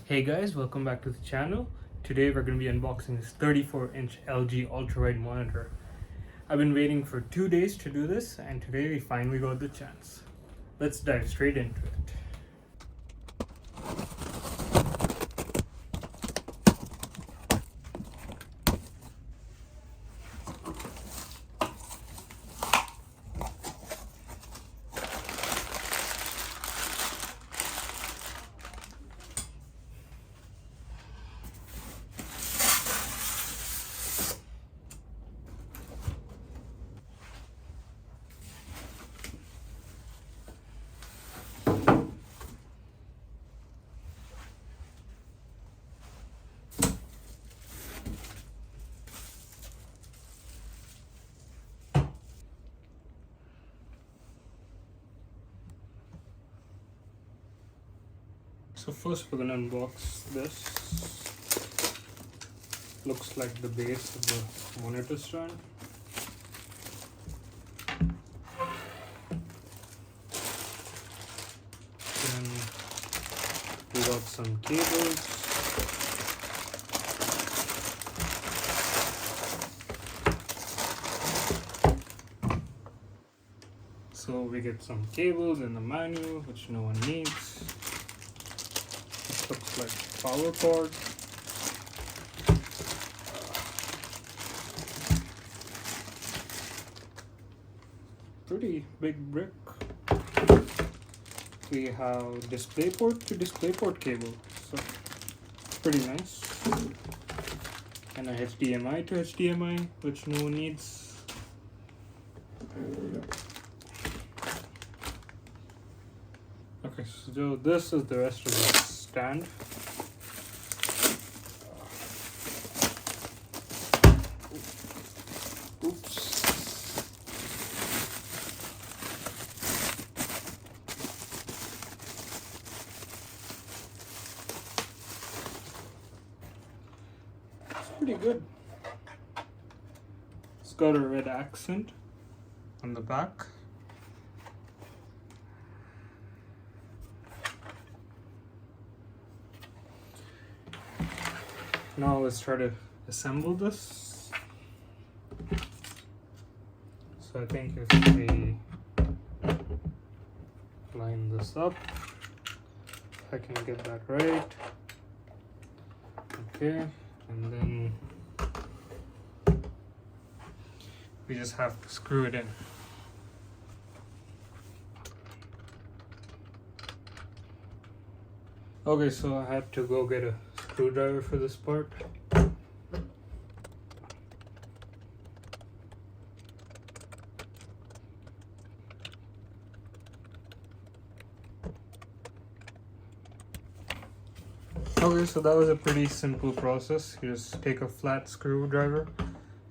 Hey guys, welcome back to the channel. Today we're going to be unboxing this 34-inch LG Ultrawide monitor. I've been waiting for 2 days to do this, and today we finally got the chance. Let's dive straight into it. So first we're going to unbox this. Looks like the base of the monitor stand. Then we got some cables. So we get some cables in the manual, which no one needs. This looks like power cord. Pretty big brick. We have DisplayPort to DisplayPort cable, so pretty nice. And a HDMI to HDMI, which no one needs. Okay, so this is the rest of the stand. Oops. It's pretty good. It's got a red accent on the back. Now let's try to assemble this. So I think if we line this up, if I can get that right. Okay, and then we just have to screw it in. Okay, so I had to go get a screwdriver for this part. Okay, so that was a pretty simple process. You just take a flat screwdriver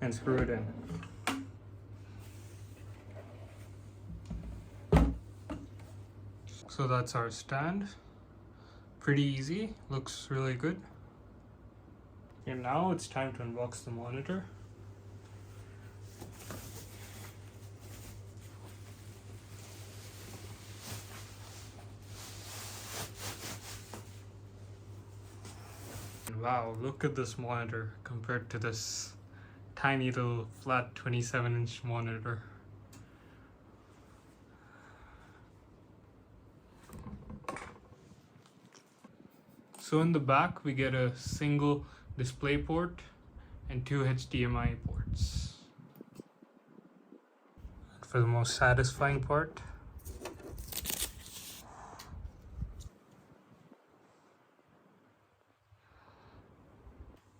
and screw it in. So that's our stand. Pretty easy, looks really good. And now it's time to unbox the monitor. Wow, look at this monitor compared to this tiny little flat 27-inch monitor. So in the back we get a single display port and 2 HDMI ports. For the most satisfying part,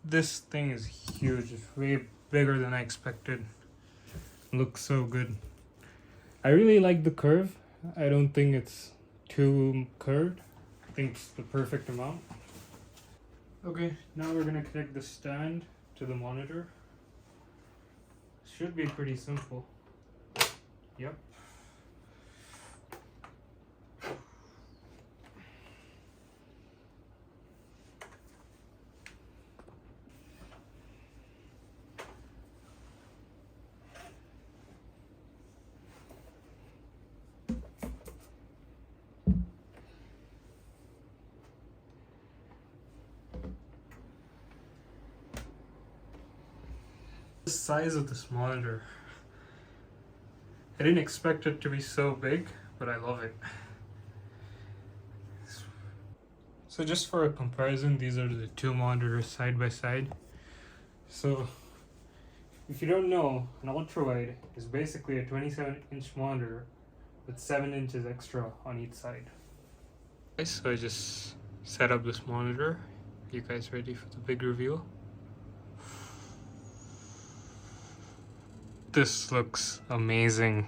this thing is huge. It's way bigger than I expected. Looks so good. I really like the curve. I don't think it's too curved. I think it's the perfect amount. Okay, now we're gonna connect the stand to the monitor. Should be pretty simple. Yep. The size of this monitor. I didn't expect it to be so big, but I love it. So just for a comparison, these are the two monitors side by side. So if you don't know, an ultrawide is basically a 27-inch monitor with 7 inches extra on each side. So I just set up this monitor. You guys ready for the big reveal? This looks amazing.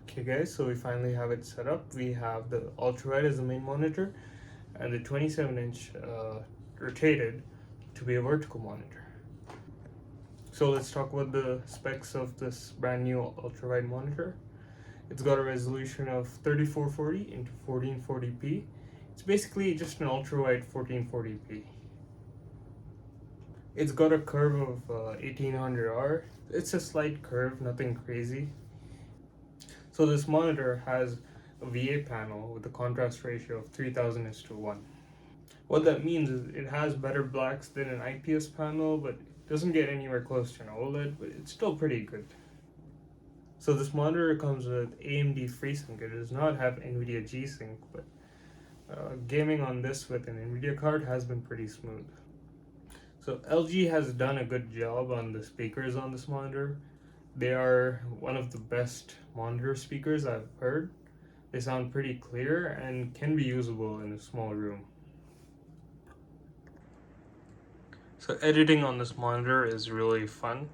Okay guys, so we finally have it set up. We have the Ultrawide as the main monitor and the 27-inch rotated to be a vertical monitor. So let's talk about the specs of this brand new Ultrawide monitor. It's got a resolution of 3440 into 1440p. It's basically just an ultrawide 1440p. It's got a curve of 1800R. It's a slight curve, nothing crazy. So this monitor has a VA panel with a contrast ratio of 3000:1. What that means is it has better blacks than an IPS panel, but it doesn't get anywhere close to an OLED, but it's still pretty good. So this monitor comes with AMD FreeSync. It does not have NVIDIA G-Sync, but gaming on this with an NVIDIA card has been pretty smooth. So LG has done a good job on the speakers on this monitor. They are one of the best monitor speakers I've heard. They sound pretty clear and can be usable in a small room. So editing on this monitor is really fun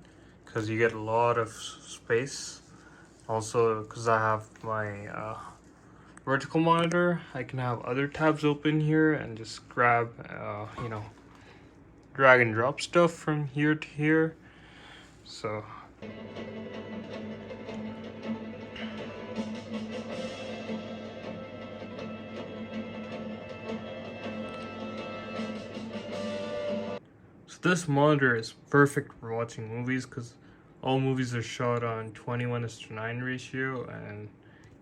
because you get a lot of space. Also, because I have my vertical monitor, I can have other tabs open here and just grab, drag and drop stuff from here to here. So this monitor is perfect for watching movies because all movies are shot on 21:9 ratio, and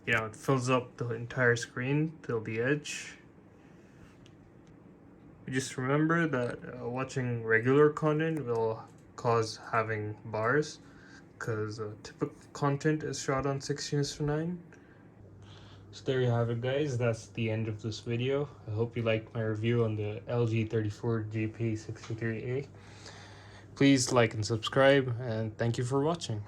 it fills up the entire screen till the edge. Just remember that watching regular content will cause having bars because typical content is shot on 16:9. So there you have it guys, that's the end of this video. I hope you liked my review on the LG 34GP63A. Please like and subscribe, and thank you for watching.